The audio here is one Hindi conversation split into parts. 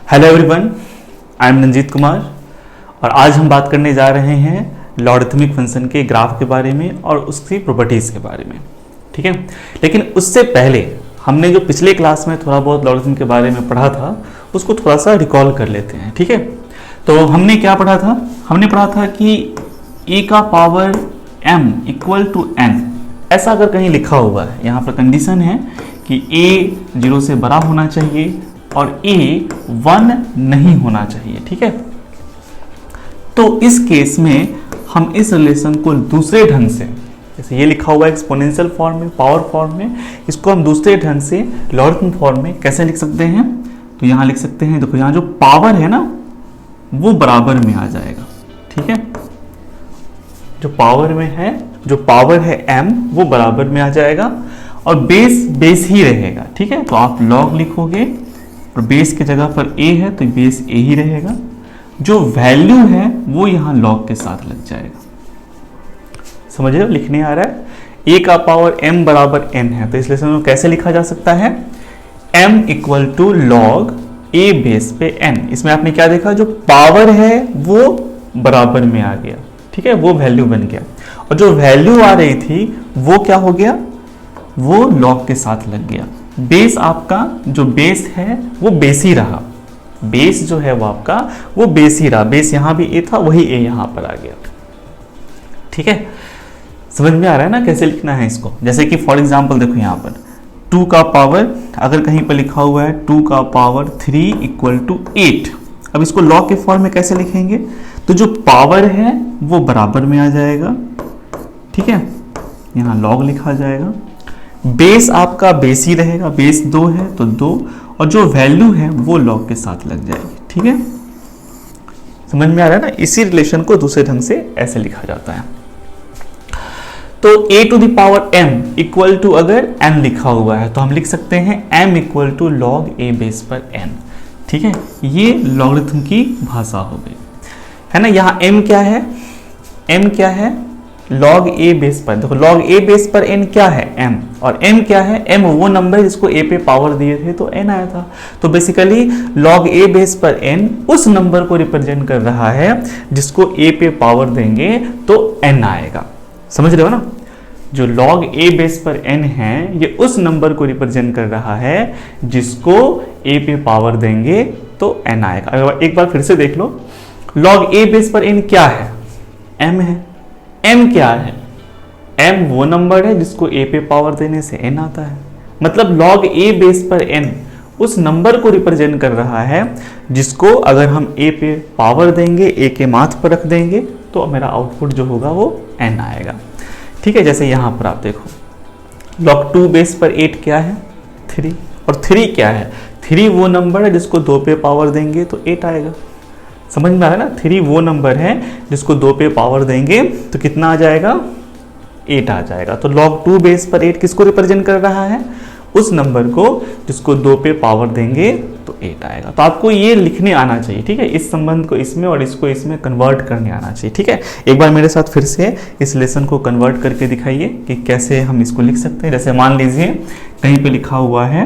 Hello everyone, I am Ranjit Kumar और आज हम बात करने जा रहे हैं लॉगरिथमिक फंक्शन के ग्राफ के बारे में और उसकी प्रॉपर्टीज़ के बारे में। ठीक है, लेकिन उससे पहले हमने जो पिछले क्लास में थोड़ा बहुत लॉगरिथम के बारे में पढ़ा था उसको थोड़ा सा रिकॉल कर लेते हैं। ठीक है, तो हमने क्या पढ़ा था? हमने पढ़ा था कि e का power m equal to n, ऐसा अगर कहीं लिखा हुआ है, यहाँ पर कंडीशन है कि a 0 से बड़ा होना चाहिए और a 1 नहीं होना चाहिए। ठीक है, तो इस केस में हम इस रिलेशन को दूसरे ढंग से, जैसे ये लिखा हुआ है एक्सपोनेंशियल फॉर्म में, पावर फॉर्म में, इसको हम दूसरे ढंग से लॉगरिथम फॉर्म में कैसे लिख सकते हैं? तो यहाँ लिख सकते हैं, देखो यहाँ जो पावर है ना वो बराबर में आ जाएगा। ठीक है, जो पावर है m वो बराबर में आ जाएगा और बेस ही रहेगा। ठीक है, तो आप लॉग लिखोगे और बेस की जगह पर a है तो बेस a ही रहेगा। जो वैल्यू है वो यहाँ लॉग के साथ लग जाएगा। समझ रहे हो, लिखने आ रहा है। a का पावर m बराबर n है तो इस रिलेशन को कैसे लिखा जा सकता है? m equal to log a base पे n। इसमें आपने क्या देखा, जो पावर है वो बराबर में आ गया। ठीक है, वो वैल्यू बन गया और जो वैल्यू आ रही थी वो क्या हो गया, वो लॉग के साथ लग गया। बेस आपका जो बेस है वो बेस ही रहा, बेस जो है वो आपका वो बेस ही रहा। बेस यहाँ भी a था, वही a यहाँ पर आ गया। ठीक है, समझ में आ रहा है ना कैसे लिखना है इसको? जैसे कि फॉर एग्जांपल देखो यहाँ पर 2 का पावर, अगर कहीं पर लिखा हुआ है 2 का पावर 3 इक्वल टू 8, अब इसको लॉग के फॉर्म में कैसे लिखेंगे? तो जो पावर है वो बराबर में आ जाएगा। ठीक है, यहाँ लॉग लिखा जाएगा। बेस आपका बेस ही रहेगा, बेस 2 है तो 2, और जो वैल्यू है वो लॉग के साथ लग जाएगी। ठीक है, समझ में आ रहा है ना? इसी रिलेशन को दूसरे ढंग से ऐसे लिखा जाता है। तो a to the power m equal to, अगर n लिखा हुआ है तो हम लिख सकते हैं m equal to log a base पर n। ठीक है, ये लॉगरिथम की भाषा हो गई, है ना। यहाँ m क्या है? m क्या है? log a बेस पर, देखो log a बेस पर n क्या है? m। और m क्या है? m वो नंबर जिसको a पे पावर दिए थे तो n आया था। तो बेसिकली log a बेस पर n उस नंबर को रिप्रेजेंट कर रहा है जिसको a पे पावर देंगे तो n आएगा। समझ रहे हो ना? जो log a बेस पर n है ये उस नंबर को रिप्रेजेंट कर रहा है जिसको a पे पावर देंगे तो n आएगा। एक बार फिर से देख लो, log a बेस पर n क्या है? m है। m क्या है? m वो नंबर है जिसको a पे पावर देने से n आता है। मतलब log a बेस पर n उस नंबर को रिप्रेजेंट कर रहा है जिसको अगर हम a पे पावर देंगे, a के माथ पर रख देंगे तो मेरा आउटपुट जो होगा वो n आएगा। ठीक है, जैसे यहाँ पर आप देखो log 2 बेस पर 8 क्या है? 3। और 3 क्या है? 3 वो नंबर है जिसको 2 पे पावर देंगे तो 8 आएगा। समझ में आ रहा है ना? 3 वो नंबर है जिसको 2 पे पावर देंगे तो कितना आ जाएगा? 8 आ जाएगा। तो log 2 बेस पर 8 किसको रिप्रेजेंट कर रहा है? उस नंबर को जिसको 2 पे पावर देंगे तो 8 आएगा। तो आपको ये लिखने आना चाहिए। ठीक है, इस संबंध को इसमें और इसको इसमें कन्वर्ट करने आना चाहिए। ठीक है, एक बार मेरे साथ फिर से इस लेसन को कन्वर्ट करके दिखाइए कि कैसे हम इसको लिख सकते हैं। जैसे मान लीजिए कहीं पे लिखा हुआ है,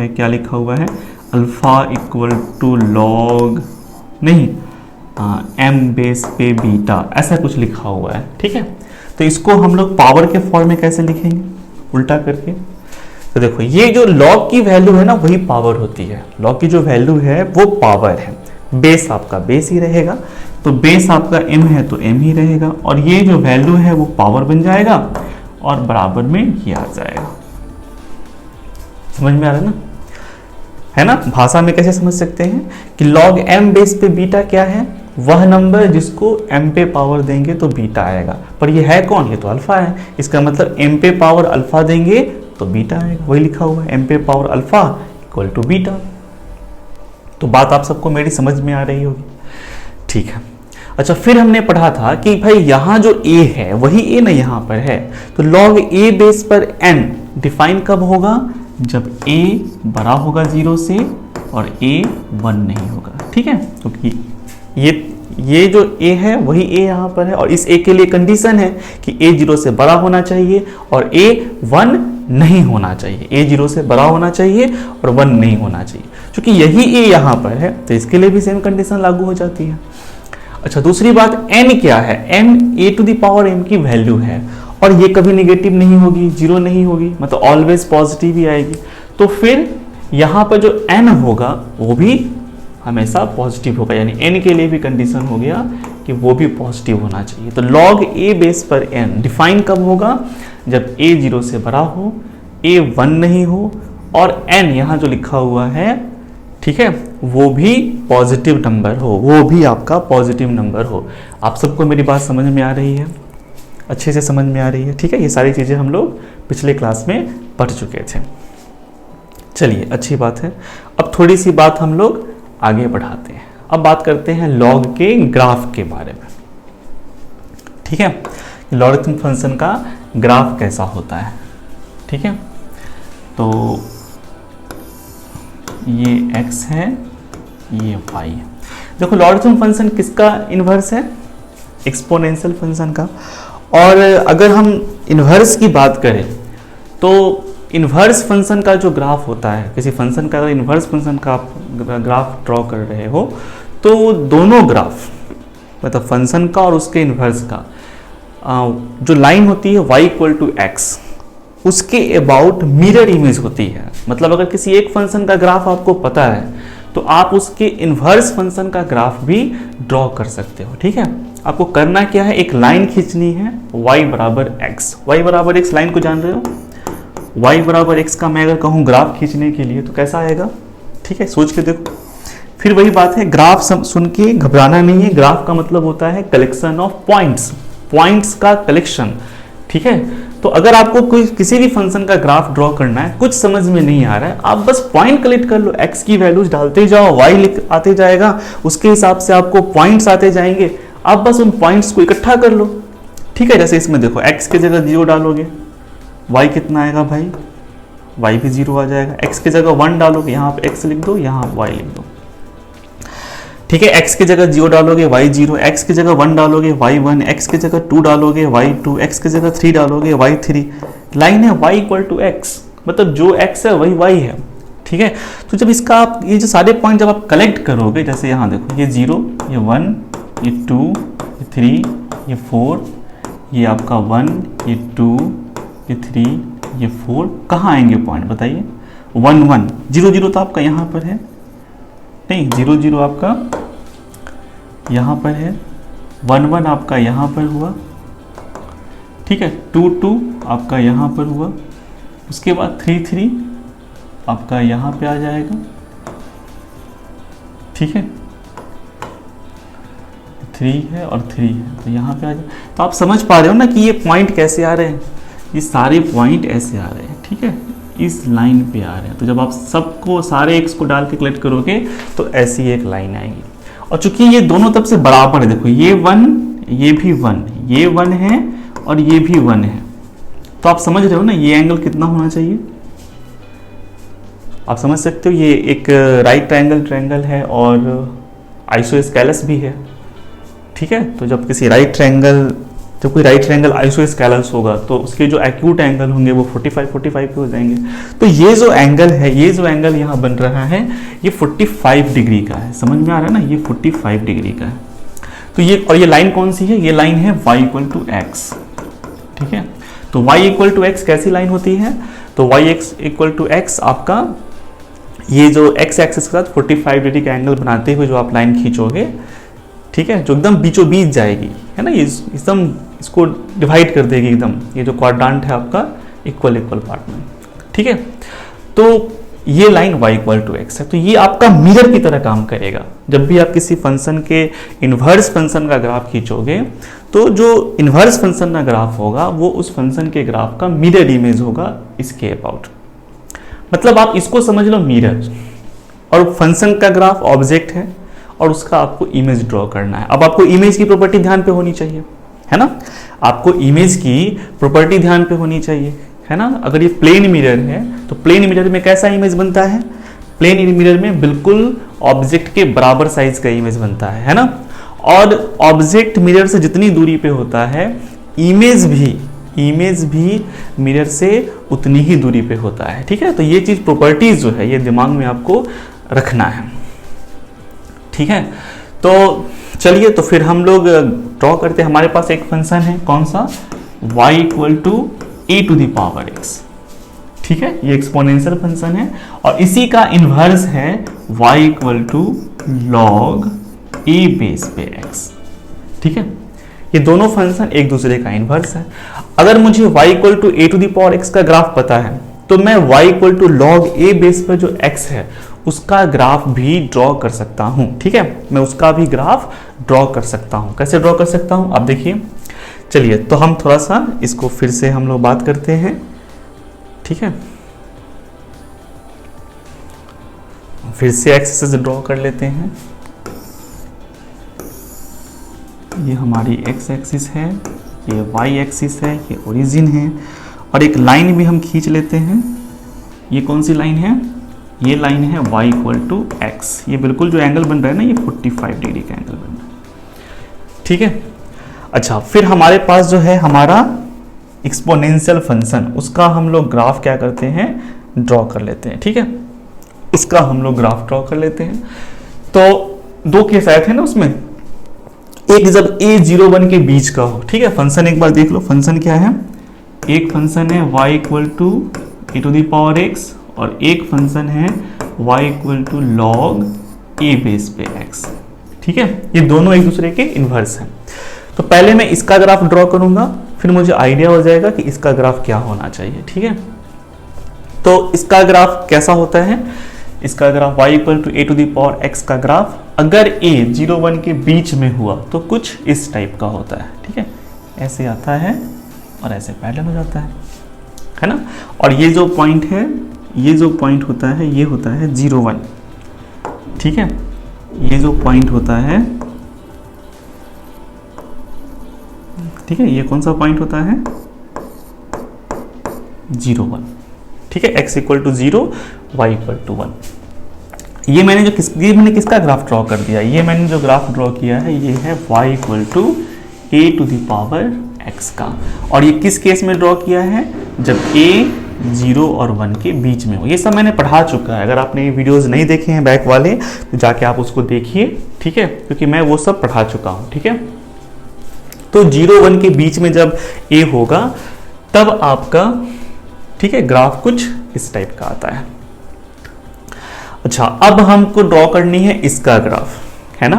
क्या लिखा हुआ है? अल्फा इक्वल टू लॉग नहीं m बेस पे बीटा, ऐसा कुछ लिखा हुआ है। ठीक है, तो इसको हम लोग पावर के फॉर्म में कैसे लिखेंगे? उल्टा करके। तो देखो ये जो लॉग की वैल्यू है ना वही पावर होती है। लॉग की जो वैल्यू है वो पावर है। बेस आपका बेस ही रहेगा, तो बेस आपका m है तो m ही रहेगा और ये जो वैल्यू है वो पावर बन जाएगा और बराबर में ये आ जाएगा। समझ में आ रहा है ना? है ना? भाषा में कैसे समझ सकते हैं कि log m बेस पे बीटा क्या है? वह नंबर जिसको m पे पावर देंगे तो बीटा आएगा। पर ये है कौन? ये तो अल्फा है। इसका मतलब m पे पावर अल्फा देंगे तो बीटा आएगा। वही लिखा हुआ है m पे power alpha equal to beta. तो बात आप सबको मेरी समझ में आ रही होगी। ठीक है, अच्छा फिर हमने पढ़ा था कि भाई यहाँ जो a है वही a ना यहाँ पर है, तो log a बेस पर n डिफाइन कब होगा? जब a बड़ा होगा 0 से और a 1 नहीं होगा। ठीक है, क्योंकि ये जो a है वही a यहाँ पर है और इस a के लिए कंडीशन है कि a 0 से बड़ा होना चाहिए और a 1 नहीं होना चाहिए। a 0 से बड़ा होना चाहिए और 1 नहीं होना चाहिए। क्योंकि यही ए यहाँ पर है तो इसके लिए भी सेम कंडीशन लागू हो जाती है। अच्छा, दूसरी बात n क्या है, n a⁴m की वैल्यू है और ये कभी निगेटिव नहीं होगी, जीरो नहीं होगी, मतलब ऑलवेज पॉजिटिव ही आएगी। तो फिर यहाँ पर जो n होगा वो भी हमेशा पॉजिटिव होगा, यानी n के लिए भी कंडीशन हो गया कि वो भी पॉजिटिव होना चाहिए। तो log a बेस पर n डिफाइन कब होगा, जब a 0 से बड़ा हो, a 1 नहीं हो और n यहाँ जो लिखा हुआ है, ठीक है, वो भी पॉजिटिव नंबर हो, वो भी आपका पॉजिटिव नंबर हो। आप सबको मेरी बात समझ में आ रही है, अच्छे से समझ में आ रही है, ठीक है। ये सारी चीज़ें हम लोग पिछले क्लास में पढ़ चुके थे। चलिए, अच्छी बात है। अब थोड़ी सी बात हम लोग आगे बढ़ाते हैं। अब बात करते हैं लॉग के ग्राफ के बारे में, ठीक है, लॉगरिथमिक फंक्शन का ग्राफ कैसा होता है, ठीक है। तो ये x है, ये y है। देखो, लॉगरिथमिक फंक्शन किसका इन्वर्स है, एक्सपोनेंशियल फंक्शन का। और अगर हम इन्वर्स की बात करें तो इन्वर्स फंक्शन का जो ग्राफ होता है, किसी फंक्शन का अगर इन्वर्स फंक्शन का आप ग्राफ ड्रॉ कर रहे हो तो दोनों ग्राफ, मतलब फंक्शन का और उसके इन्वर्स का, जो लाइन होती है y = x, उसके अबाउट मिरर इमेज होती है। मतलब अगर किसी एक फंक्शन का ग्राफ आपको पता है तो आप उसके इन्वर्स फंक्शन का ग्राफ भी ड्रॉ कर सकते हो, ठीक है। आपको करना क्या है, एक लाइन खींचनी है y = x। y = x line को जान रहे हो, y = x का मैं अगर कहूँ ग्राफ खींचने के लिए तो कैसा आएगा, ठीक है, सोच के देखो। फिर वही बात है, ग्राफ सुन के घबराना नहीं है। ग्राफ का मतलब होता है कलेक्शन ऑफ पॉइंट्स, पॉइंट्स का कलेक्शन, ठीक है। तो अगर आपको कोई किसी भी फंक्शन का ग्राफ ड्रॉ करना है, कुछ समझ में नहीं आ रहा है, आप बस पॉइंट कलेक्ट कर लो, x की वैल्यूज डालते जाओ, y आते जाएगा, उसके हिसाब से आपको पॉइंट्स आते जाएंगे, आप बस उन पॉइंट्स को इकट्ठा कर लो, ठीक है। जैसे इसमें देखो, x की जगह 0 डालोगे, y कितना आएगा भाई, y भी 0 आ जाएगा। x की जगह 1 डालोगे, यहाँ पे x लिख दो, यहाँ y लिख दो, ठीक है। x की जगह 0 डालोगे, y 0, x की जगह 1 डालोगे, y 1, x की जगह 2 डालोगे, y 2, x की जगह 3 डालोगे, y 3। लाइन है y = x, मतलब जो x है वही y है, ठीक है। तो जब इसका आप ये जो सारे पॉइंट जब आप कलेक्ट करोगे, जैसे यहाँ देखो, ये 0, ये 1, ये 2, ये 3, ये 4, ये आपका 1, ये 2, ये 3, ये 4, कहाँ आएंगे पॉइंट बताइए, 1 1, 0 0 तो आपका यहाँ पर है नहीं, 0 0 आपका यहाँ पर है, 1 1 आपका यहाँ पर हुआ, ठीक है, 2 2 आपका यहाँ पर हुआ, उसके बाद 3 3 आपका यहाँ पे आ जाएगा, ठीक है, 3 है और 3 है तो यहाँ पे आ जाए। तो आप समझ पा रहे हो ना कि ये पॉइंट कैसे आ रहे हैं, ये सारे पॉइंट ऐसे आ रहे हैं, ठीक है, इस लाइन पे आ रहे हैं। तो जब आप सबको सारे x को डाल के कलेक्ट करोगे तो ऐसी एक लाइन आएगी। और चूंकि ये दोनों तरफ से बराबर है, देखो ये 1, ये भी 1, ये 1 है और ये भी 1 है, तो आप समझ रहे हो ना ये एंगल कितना होना चाहिए, आप समझ सकते हो। ये एक राइट ट्रायंगल है और आइसोस्केलस भी है, ठीक है। तो जब किसी जब कोई राइट ट्रायंगल आइसोस्केलस होगा तो उसके जो एक्यूट एंगल होंगे वो 45 45 के हो जाएंगे। तो ये जो एंगल है, ये जो एंगल यहाँ बन रहा है, ये 45 डिग्री का है, समझ में आ रहा है ना, ये 45 डिग्री का है। तो ये लाइन कौन सी है, ये लाइन है y = x, ठीक है। तो y = x कैसी लाइन होती है, तो y = x आपका ये जो x एक्सिस के साथ 45 डिग्री का एंगल बनाते हुए जो आप लाइन खींचोगे, ठीक है, जो एकदम बीचों बीच जाएगी, है ना, ये एकदम इसको डिवाइड कर देगी एकदम, ये जो क्वाड्रेंट है आपका इक्वल पार्ट में, ठीक है। तो ये लाइन y = x है, तो ये आपका मिरर की तरह काम करेगा। जब भी आप किसी फंक्शन के इन्वर्स फंक्शन का ग्राफ खींचोगे तो जो इन्वर्स फंक्शन का ग्राफ होगा वो उस फंक्शन के ग्राफ का मिरर इमेज होगा इसके अबाउट। मतलब आप इसको समझ लो मिरर, और फंक्शन का ग्राफ ऑब्जेक्ट है और उसका आपको इमेज ड्रॉ करना है। अब आपको इमेज की प्रॉपर्टी ध्यान पे होनी चाहिए, है ना, आपको इमेज की प्रॉपर्टी ध्यान पे होनी चाहिए, है ना। अगर ये प्लेन मिरर है तो प्लेन मिरर में कैसा इमेज बनता है, प्लेन मिरर में बिल्कुल ऑब्जेक्ट के बराबर साइज का इमेज बनता है ना। और ऑब्जेक्ट मिरर से जितनी दूरी पे होता है, इमेज भी मिरर से उतनी ही दूरी पे होता है, ठीक है। तो ये चीज प्रॉपर्टीज जो है ये दिमाग में आपको रखना है। ठीक है, तो चलिए तो फिर हम लोग ड्रॉ करते हैं। हमारे पास एक फंक्शन है, कौन सा, y equal to A to the power x। ठीक है, ये एक्सपोनेंशियल फंक्शन है और इसी का इन्वर्स है y equal to log A base पे x। ठीक है, ये दोनों फंक्शन एक दूसरे का इन्वर्स है। अगर मुझे y equal to A to the power x का ग्राफ पता है तो मैं y equal to log A base पर जो x है उसका ग्राफ भी ड्रॉ कर सकता हूं। ठीक है, मैं उसका भी ग्राफ ड्रॉ कर सकता हूं। कैसे ड्रॉ कर सकता हूं, आप देखिए। चलिए तो हम थोड़ा सा इसको फिर से हम लोग बात करते हैं। ठीक है, फिर से एक्सिस ड्रॉ कर लेते हैं। ये हमारी एक्स एक्सिस है, ये वाई एक्सिस है, ये ओरिजिन है और एक लाइन भी हम खींच लेते हैं। ये कौन सी लाइन है, ये लाइन है y इक्वल टू एक्स। ये बिल्कुल जो एंगल बन रहा है ना, ये 45 डिग्री का एंगल बन रहा है। ठीक है, अच्छा फिर हमारे पास जो है हमारा एक्सपोनेंशियल फंक्शन, उसका हम लोग ग्राफ क्या करते हैं, ड्रॉ कर लेते हैं। ठीक है, उसका हम लोग ग्राफ ड्रॉ कर लेते हैं। तो दो केस आए थे ना उसमें, एक जब a 0 1 के बीच का हो। ठीक है, फंक्शन एक बार देख लो, फंक्शन क्या है, एक फंक्शन है y equal to A to the power x और एक फंक्शन है y equal to log A base पे x। ठीक है, ये दोनों एक दूसरे के इन्वर्स हैं। तो पहले मैं इसका ग्राफ ड्रॉ करूंगा, फिर मुझे आइडिया हो जाएगा कि इसका ग्राफ क्या होना चाहिए। ठीक है, तो इसका ग्राफ कैसा होता है, इसका graph y equal to A to the power x का ग्राफ अगर a 0 1 के बीच में हुआ तो कुछ इस टाइप का होता है। ठीक है, ऐसे आता है और ऐसे पैरेलल हो जाता है ना। और ये जो पॉइंट है, ये जो पॉइंट होता है, ये होता है 0 1। ठीक है, ये जो पॉइंट होता है, ठीक है, ये कौन सा पॉइंट होता है, 0 1। ठीक है, x equal to 0, y equal to 1। ये मैंने किसका ग्राफ ड्रॉ कर दिया, ये मैंने जो ग्राफ ड्रॉ किया है ये है y equal to A to the power x का। और ये किस केस में ड्रॉ किया है, जब a 0 और 1 के बीच में हो। ये सब मैंने पढ़ा चुका है, अगर आपने ये वीडियोस नहीं देखे हैं बैक वाले तो जाके आप उसको देखिए। ठीक है, क्योंकि मैं वो सब पढ़ा चुका हूँ। ठीक है, तो 0 1 के बीच में जब a होगा तब आपका, ठीक है, ग्राफ कुछ इस टाइप का आता है। अच्छा, अब हमको ड्रॉ करनी है इसका ग्राफ, है ना।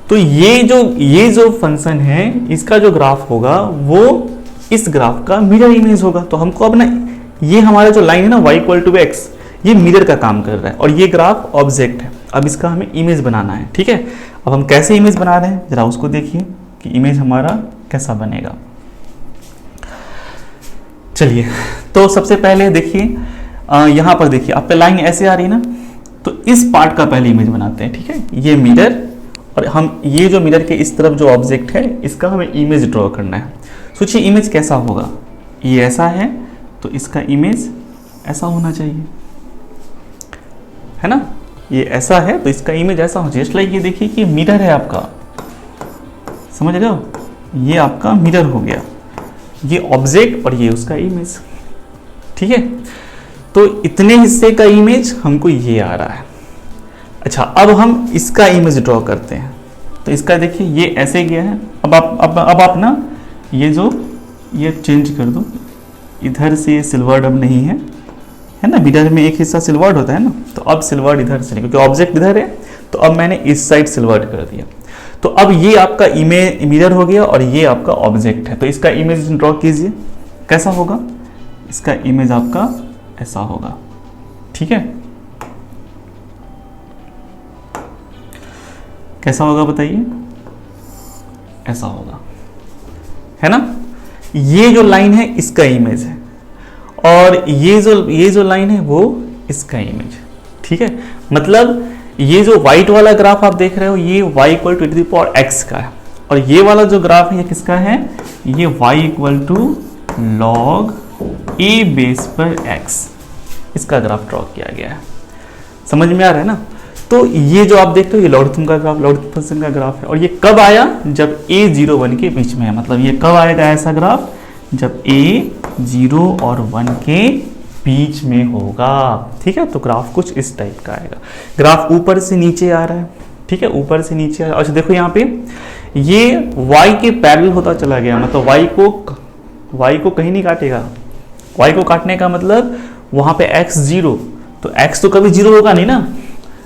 तो ये जो फंक्शन है इसका जो ग्राफ होगा वो इस ग्राफ का मिरर इमेज होगा। तो हमको अब ना, ये हमारा जो लाइन है ना y इक्वल टू एक्स, ये मिरर का काम कर रहा है और ये ग्राफ ऑब्जेक्ट है। अब इसका हमें इमेज बनाना है। ठीक है, अब हम कैसे इमेज बना रहे हैं जरा उसको देखिए कि इमेज हमारा कैसा बनेगा। चलिए, तो सबसे पहले देखिए, यहां पर देखिए आप पे लाइन ऐसे आ रही है ना, तो इस पार्ट का पहले इमेज बनाते हैं। ठीक है, ये मिरर, और हम ये जो मिरर के इस तरफ जो ऑब्जेक्ट है इसका हमें इमेज ड्रॉ करना है। सोचिए इमेज कैसा होगा, ये ऐसा है तो इसका इमेज ऐसा होना चाहिए, है ना। ये ऐसा है तो इसका इमेज ऐसा हो चाहिए। लाइक ये देखिए कि मिरर है आपका, समझ रहे हो, ये आपका मिरर हो गया, ये ऑब्जेक्ट और ये उसका इमेज। ठीक है, तो इतने हिस्से का इमेज हमको ये आ रहा है। अच्छा, अब हम इसका इमेज ड्रॉ करते हैं। तो इसका देखिए ये ऐसे गया है। अब आप ना ये चेंज कर दो, इधर से सिल्वर्ड अब नहीं है, है ना। मिरर में एक हिस्सा सिल्वर्ड होता है ना, तो अब सिल्वर्ड इधर से नहीं, क्योंकि ऑब्जेक्ट इधर है तो अब मैंने इस साइड सिल्वर्ड कर दिया। तो अब ये आपका इमेज मिरर हो गया और ये आपका ऑब्जेक्ट है। तो इसका इमेज ड्रॉ कीजिए, कैसा होगा, इसका इमेज आपका ऐसा होगा। ठीक है, कैसा होगा बताइए, ऐसा होगा, है ना। ये जो लाइन है इसका इमेज है और ये जो लाइन है वो इसका इमेज। ठीक है, मतलब ये जो व्हाइट वाला ग्राफ आप देख रहे हो ये y equal to the power x का है और ये वाला जो ग्राफ है ये किसका है, ये y equal to log a base पर x, इसका ग्राफ ड्रॉ किया गया है। समझ में आ रहा है ना। तो ये जो आप देखते हो ये लॉगरिथम का ग्राफ, लॉगरिथम फंक्शन का ग्राफ है। और ये कब आया, जब a 0 1 के बीच में है। मतलब ये कब आएगा ऐसा ग्राफ, जब a 0 और 1 के बीच में होगा। ठीक है, तो ग्राफ कुछ इस टाइप का आएगा। ग्राफ ऊपर से नीचे आ रहा है, ठीक है, ऊपर से नीचे आ रहा है। अच्छा देखो यहाँ पे ये y के पैरेलल होता चला गया, मतलब y को कहीं नहीं काटेगा। y को काटने का मतलब वहां पे x 0, तो x तो कभी 0 होगा नहीं ना।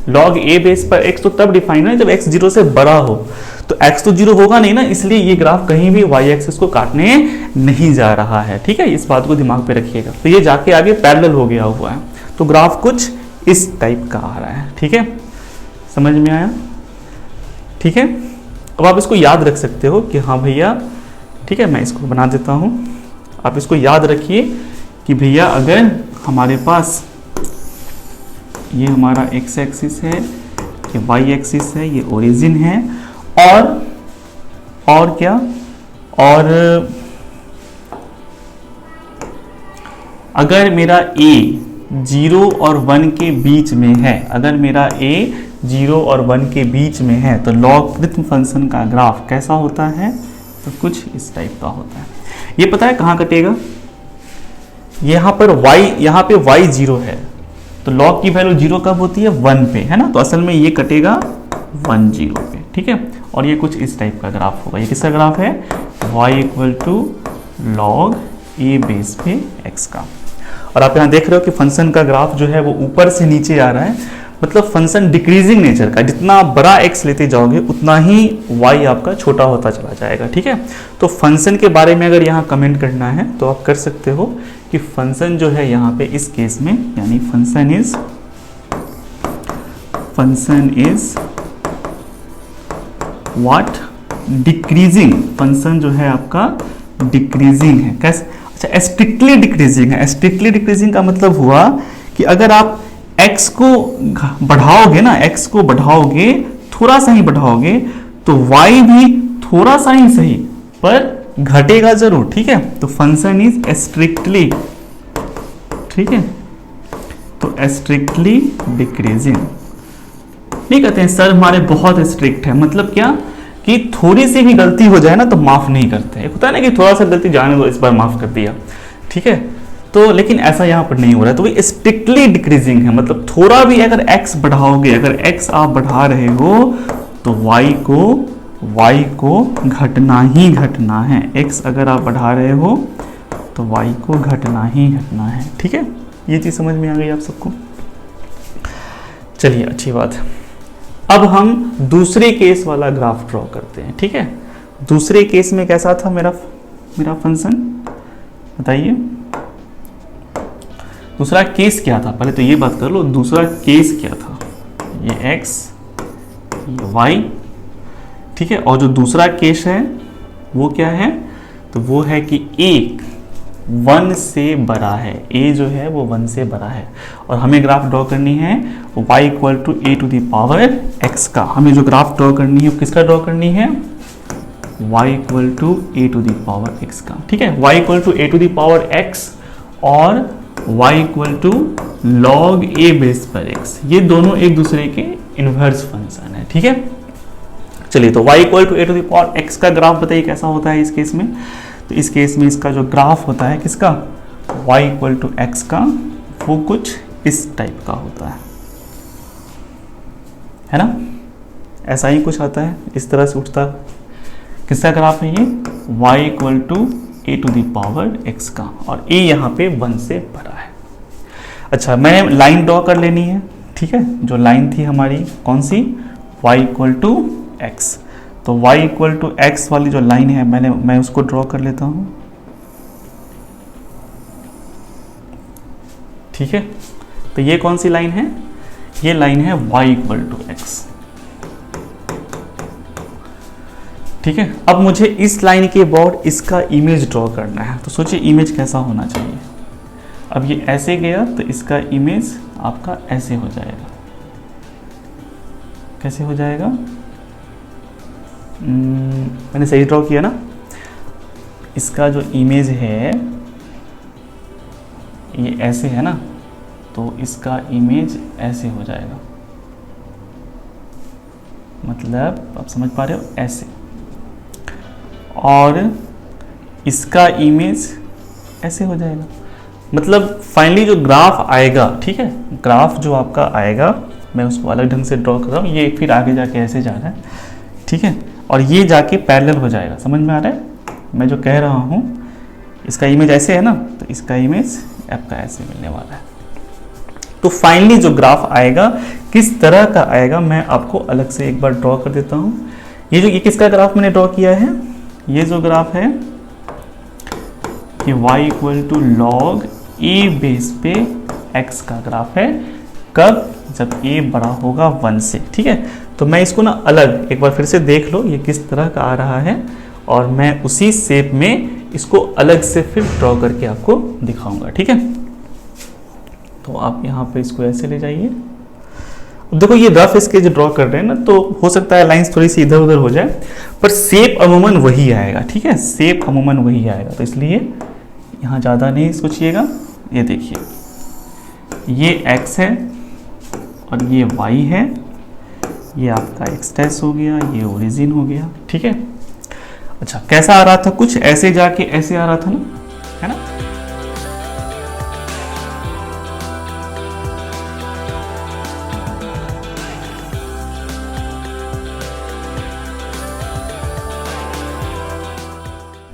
log a बेस पर x तो तब डिफाइन है जब x 0 से बड़ा हो, तो x तो 0 होगा नहीं ना, इसलिए ये ग्राफ कहीं भी y एक्सिस को काटने नहीं जा रहा है। ठीक है, इस बात को दिमाग पे रखिएगा। तो ये जाके आगे पैरेलल हो गया हुआ है, तो ग्राफ कुछ इस टाइप का आ रहा है। ठीक है, समझ में आया? ठीक है, अब आप इसको याद रख सकते हो कि हाँ भैया, ठीक है, मैं इसको बना देता हूँ। आप इसको याद रखिए कि भैया अगर हमारे पास ये हमारा x एक्सिस है, ये y एक्सिस है, ये ओरिजिन है, और क्या, और अगर मेरा a 0 और 1 के बीच में है, अगर मेरा a 0 और 1 के बीच में है, तो लॉगरिथम फंक्शन का ग्राफ कैसा होता है? तो कुछ इस टाइप का होता है। ये पता है कहाँ कटेगा? यहाँ पे y 0 है, तो log की वैल्यू 0 कब होती है? 1 पे, है ना। तो असल में ये कटेगा 1 0 पे। ठीक है, और ये कुछ इस टाइप का ग्राफ होगा। ये किसका ग्राफ है? y equal to log a base पे x का। और आप यहाँ देख रहे हो कि फंक्शन का ग्राफ जो है वो ऊपर से नीचे आ रहा है, मतलब फंक्शन डिक्रीजिंग नेचर का। जितना बड़ा x लेते जाओगे उतना ही y आपका छोटा होता चला जाएगा। ठीक है, तो फंक्शन के बारे में अगर यहाँ कमेंट करना है तो आप कर सकते हो कि फंक्शन जो है यहाँ पे इस केस में, यानी function is what? Decreasing. Function जो है आपका डिक्रीजिंग है। कैसे? अच्छा, स्ट्रिक्टली डिक्रीजिंग है। स्ट्रिक्टली डिक्रीजिंग का मतलब हुआ कि अगर आप x को बढ़ाओगे ना, x को बढ़ाओगे, थोड़ा सा ही बढ़ाओगे, तो y भी थोड़ा सा ही सही पर घटेगा जरूर। ठीक है, तो फंक्शन इज स्ट्रिक्टली, ठीक है, तो स्ट्रिक्टली डिक्रीजिंग। नहीं कहते हैं सर हमारे बहुत स्ट्रिक्ट है, मतलब क्या कि थोड़ी सी भी गलती हो जाए ना तो माफ नहीं करते। एक होता है ना कि थोड़ा सा गलती जाने दो, इस बार माफ कर दिया। ठीक है, तो लेकिन ऐसा यहाँ पर नहीं हो रहा है, तो ये स्ट्रिक्टली डिक्रीजिंग है। मतलब थोड़ा भी अगर x बढ़ाओगे, अगर x आप बढ़ा रहे हो तो y को घटना ही घटना है। x अगर आप बढ़ा रहे हो तो y को घटना ही घटना है। ठीक है, ये चीज़ समझ में आ गई आप सबको? चलिए, अच्छी बात है। अब हम दूसरे केस वाला ग्राफ ड्रॉ करते हैं। ठीक है, दूसरे केस में कैसा था मेरा फंक्शन, बताइए। दूसरा केस क्या था? पहले तो ये बात कर लो, दूसरा केस क्या था? ये x, ये y। ठीक है, और जो दूसरा केस है वो क्या है? तो वो है कि a 1 से बड़ा है। a जो है वो 1 से बड़ा है, और हमें ग्राफ ड्रॉ करनी है y equal to a to the power x का। हमें जो ग्राफ ड्रॉ करनी है वो किसका ड्रॉ करनी है? y equal to a to the power x का। ठीक है, y equal to a to the power x और y equal to log a base पर x, ये दोनों एक दूसरे के इनवर्स फंक्शन है। ठीक है, चलिए, तो y equal to a to the power x का ग्राफ बताइए कैसा होता है इस केस में? तो इस केस में इसका जो ग्राफ होता है किसका? y इक्वल टू x का, वो कुछ इस टाइप का होता है ना। ऐसा ही कुछ आता है, इस तरह से उठता। किसका ग्राफ है ये? y equal to a to the power x का, और a यहाँ पे 1 से बड़ा है। अच्छा, मैं लाइन ड्रॉ कर लेनी है। ठीक है, जो लाइन थी हमारी कौन सी? y equal to x। तो y इक्वल टू x वाली जो लाइन है मैं उसको ड्रॉ कर लेता हूँ। ठीक है, तो ये कौन सी लाइन है? ये लाइन है y इक्वल टू x। ठीक है, अब मुझे इस लाइन के अबाउट इसका इमेज ड्रॉ करना है। तो सोचिए इमेज कैसा होना चाहिए। अब ये ऐसे गया तो इसका इमेज आपका ऐसे हो जाएगा। कैसे हो जाएगा? मैंने सही ड्रॉ किया ना? इसका जो इमेज है ये ऐसे है ना, तो इसका इमेज ऐसे हो जाएगा। मतलब आप समझ पा रहे हो? ऐसे। और इसका इमेज ऐसे हो जाएगा। मतलब फाइनली जो ग्राफ आएगा, ठीक है, ग्राफ जो आपका आएगा, मैं उसको अलग ढंग से ड्रॉ कर रहा हूँ, ये फिर आगे जाके ऐसे जा रहा है, ठीक है, और ये जाके पैरेलल हो जाएगा। समझ में आ रहा है मैं जो कह रहा हूँ? इसका इमेज ऐसे है ना, तो इसका इमेज आपका ऐसे मिलने वाला है। तो फाइनली जो ग्राफ आएगा किस तरह का आएगा मैं आपको अलग से एक बार ड्रॉ कर देता हूँ। ये किसका ग्राफ मैंने ड्रॉ किया है? ये जो ग्राफ है कि y equal to log a base पे x का ग्राफ है। कब? जब a बड़ा होगा 1 से, ठीक है। तो मैं इसको ना अलग एक बार फिर से देख लो ये किस तरह का आ रहा है, और मैं उसी शेप में इसको अलग से फिर ड्रॉ करके आपको दिखाऊंगा, ठीक है। तो आप यहाँ पे इसको ऐसे ले जाइए। देखो ये रफ स्केच ड्रॉ कर रहे हैं ना, तो हो सकता है लाइंस थोड़ी सी इधर उधर हो जाए, पर शेप अमूमन वही आएगा, ठीक है, शेप अमूमन वही आएगा। तो इसलिए यहाँ ज़्यादा नहीं सोचिएगा। ये देखिए ये x है और ये y है, ये आपका x डैश हो गया, ये ओरिजिन हो गया, ठीक है। अच्छा कैसा आ रहा था? कुछ ऐसे जाके ऐसे आ रहा था ना, है ना।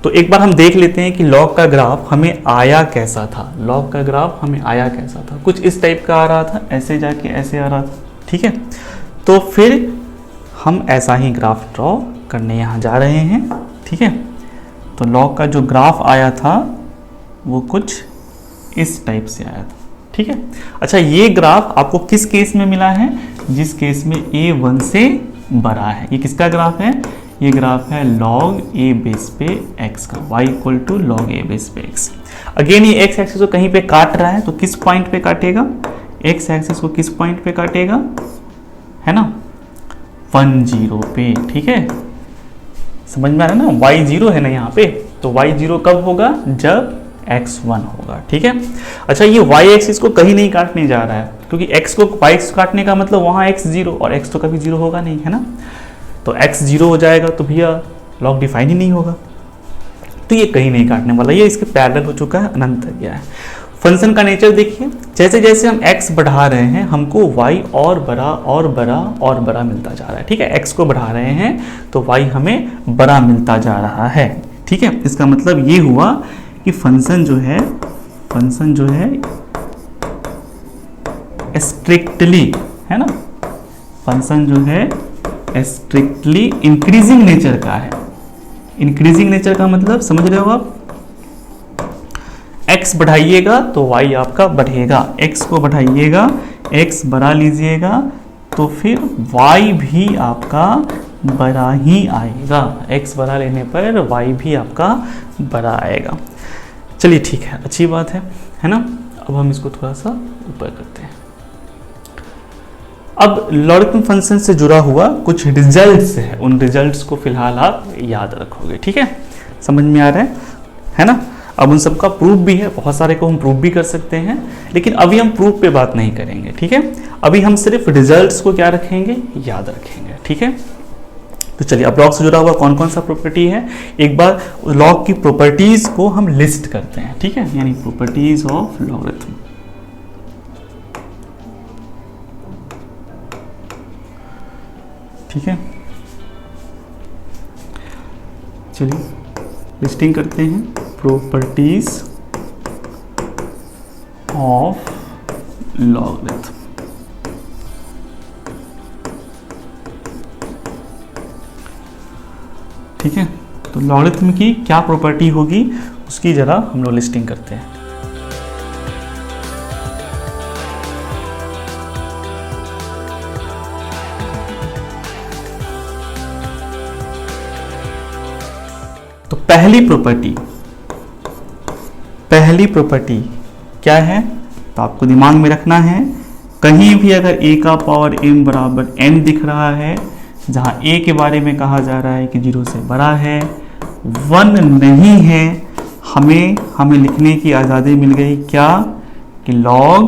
तो एक बार हम देख लेते हैं कि लॉग का ग्राफ हमें आया कैसा था। लॉग का ग्राफ हमें आया कैसा था? कुछ इस टाइप का आ रहा था, ऐसे जाके ऐसे आ रहा था, ठीक है। तो फिर हम ऐसा ही ग्राफ ड्रॉ करने यहाँ जा रहे हैं, ठीक है। तो लॉग का जो ग्राफ आया था वो कुछ इस टाइप से आया था, ठीक है। अच्छा ये ग्राफ आपको किस केस में मिला है? जिस केस में a 1 से बड़ा है। ये किसका ग्राफ है? ये ग्राफ है log a बेस पे x का, y equal to log a base पे x। अगेन ये x एक्सिस को कहीं पे काट रहा है, तो किस पॉइंट पे काटेगा? x एक्सिस को किस पॉइंट पे काटेगा, है ना, 1 0 पे, ठीक है। समझ में आ रहा है ना, y 0 है ना यहाँ पे, तो y 0 कब होगा? जब x 1 होगा, ठीक है। अच्छा ये y एक्सिस को कहीं नहीं काटने जा रहा है, क्योंकि x को y एक्सिस काटने का मतलब वहाँ x 0, और x तो कभी 0 होगा नहीं, है ना। तो x 0 हो जाएगा तो भैया लॉग डिफाइन ही नहीं होगा, तो ये कहीं नहीं काटने वाला, ये इसके पैरेलल हो चुका है, अनंत तक गया है। फंक्शन का नेचर देखिए, जैसे जैसे हम x बढ़ा रहे हैं हमको y और बड़ा और बड़ा और बड़ा मिलता जा रहा है, ठीक है। x को बढ़ा रहे हैं तो y हमें बड़ा मिलता जा रहा है, ठीक है। इसका मतलब ये हुआ कि फंक्शन जो है स्ट्रिक्टली, है ना, फंक्शन जो है स्ट्रिक्टली इंक्रीजिंग नेचर का है। इंक्रीजिंग नेचर का मतलब समझ रहे हो आप? x बढ़ाइएगा तो y आपका बढ़ेगा, x को बढ़ाइएगा, x बढ़ा लीजिएगा तो फिर y भी आपका बड़ा ही आएगा। x बढ़ा लेने पर y भी आपका बड़ा आएगा। चलिए ठीक है, अच्छी बात है ना। अब हम इसको थोड़ा सा ऊपर करते हैं। अब लॉगरिथम फंक्शन से जुड़ा हुआ कुछ रिजल्ट्स है, उन रिजल्ट्स को फिलहाल आप याद रखोगे, ठीक है। समझ में आ रहा है ना। अब उन सबका प्रूफ भी है, बहुत सारे को हम प्रूफ भी कर सकते हैं, लेकिन अभी हम प्रूफ पे बात नहीं करेंगे, ठीक है। अभी हम सिर्फ रिजल्ट्स को क्या रखेंगे? याद रखेंगे, ठीक है। तो चलिए अब लॉग से जुड़ा हुआ कौन कौन सा प्रॉपर्टी है, एक बार लॉग की प्रॉपर्टीज को हम लिस्ट करते हैं, ठीक है, यानी प्रॉपर्टीज ऑफ लॉगरिथम। ठीक है, चलिए लिस्टिंग करते हैं। Properties of logarithm. ठीक है, तो लॉगरिथम की क्या प्रॉपर्टी होगी उसकी जरा हम लोग लिस्टिंग करते हैं। तो पहली प्रॉपर्टी क्या है, तो आपको दिमाग में रखना है, कहीं भी अगर a का पावर m बराबर n दिख रहा है, जहां a के बारे में कहा जा रहा है कि 0 से बड़ा है, 1 नहीं है, हमें लिखने की आज़ादी मिल गई क्या, कि log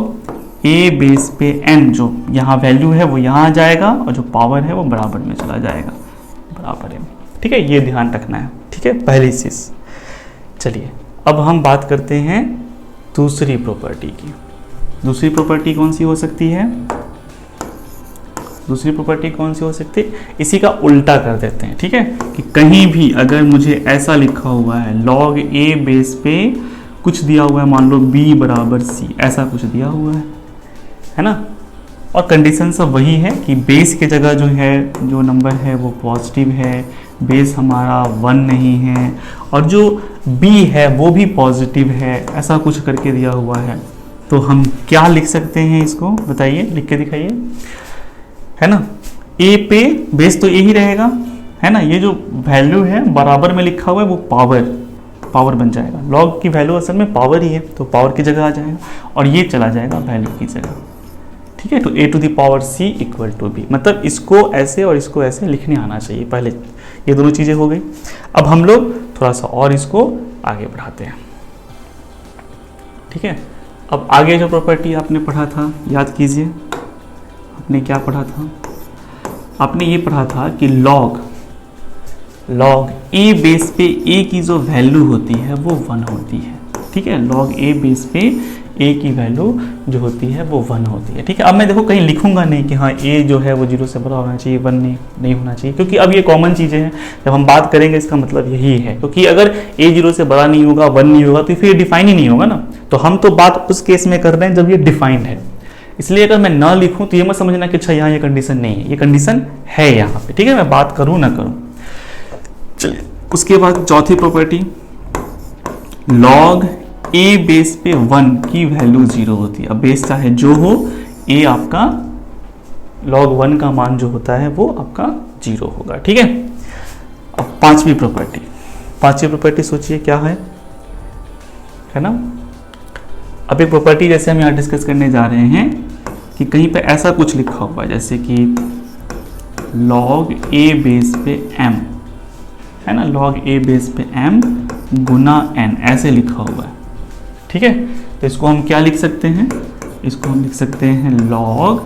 a बेस पे n, जो यहाँ वैल्यू है वो यहाँ आ जाएगा और जो पावर है वो बराबर में चला जाएगा, बराबर है। ठीक है, ये ध्यान रखना है, ठीक है, पहली चीज़। चलिए अब हम बात करते हैं दूसरी प्रॉपर्टी की। दूसरी प्रॉपर्टी कौन सी हो सकती है? दूसरी प्रॉपर्टी कौन सी हो सकती है? इसी का उल्टा कर देते हैं, ठीक है, कि कहीं भी अगर मुझे ऐसा लिखा हुआ है log a बेस पे कुछ दिया हुआ है, मान लो b बराबर c, ऐसा कुछ दिया हुआ है ना, और कंडीशन सब वही है कि बेस के जगह जो है, जो नंबर है वो पॉजिटिव है, बेस हमारा 1 नहीं है, और जो b है वो भी पॉजिटिव है, ऐसा कुछ करके दिया हुआ है। तो हम क्या लिख सकते हैं इसको, बताइए, लिख के दिखाइए, है ना। a पे बेस तो a ही रहेगा, है ना, ये जो वैल्यू है बराबर में लिखा हुआ है वो पावर बन जाएगा। log की वैल्यू असल में पावर ही है, तो पावर की जगह आ जाएगा, और ये चला जाएगा वैल्यू की जगह, ठीक है। तो a to the power c equal to b, मतलब इसको ऐसे और इसको ऐसे लिखने आना चाहिए। पहले ये दोनों चीज़ें हो गई। अब हम लोग थोड़ा सा और इसको आगे बढ़ाते हैं, ठीक है। अब आगे जो प्रॉपर्टी आपने पढ़ा था, याद कीजिए, आपने क्या पढ़ा था? आपने ये पढ़ा था कि log a बेस पे a की जो वैल्यू होती है वो 1 होती है, ठीक है। log a बेस पे a की वैल्यू जो होती है वो 1 होती है, ठीक है। अब मैं देखो कहीं लिखूंगा नहीं कि हाँ a जो है वो 0 से बड़ा होना चाहिए, 1 नहीं होना चाहिए, क्योंकि अब ये कॉमन चीज़ें हैं। जब हम बात करेंगे इसका मतलब यही है, क्योंकि अगर a 0 से बड़ा नहीं होगा, 1 नहीं होगा, तो फिर डिफाइन ही नहीं होगा ना। तो हम तो बात उस केस में कर रहे हैं जब ये डिफाइंड है। इसलिए अगर मैं ना लिखूं तो ये मत समझना कि अच्छा यहाँ ये कंडीशन नहीं है, ये कंडीशन है यहाँ पे, ठीक है। मैं बात करूँ ना करूँ। चलिए, उसके बाद चौथी प्रॉपर्टी, log a बेस पे 1 की वैल्यू 0 होती है। अब बेस चाहे जो हो, a आपका log 1 का मान जो होता है वो आपका 0 होगा, ठीक है। अब पांचवी प्रॉपर्टी सोचिए क्या है ना। अब एक प्रॉपर्टी जैसे हम यहाँ डिस्कस करने जा रहे हैं कि कहीं पे ऐसा कुछ लिखा हुआ है, जैसे कि log a बेस पे m, है ना, log a बेस पे m गुना n, ऐसे लिखा हुआ है, ठीक है। तो इसको हम क्या लिख सकते हैं? इसको हम लिख सकते हैं log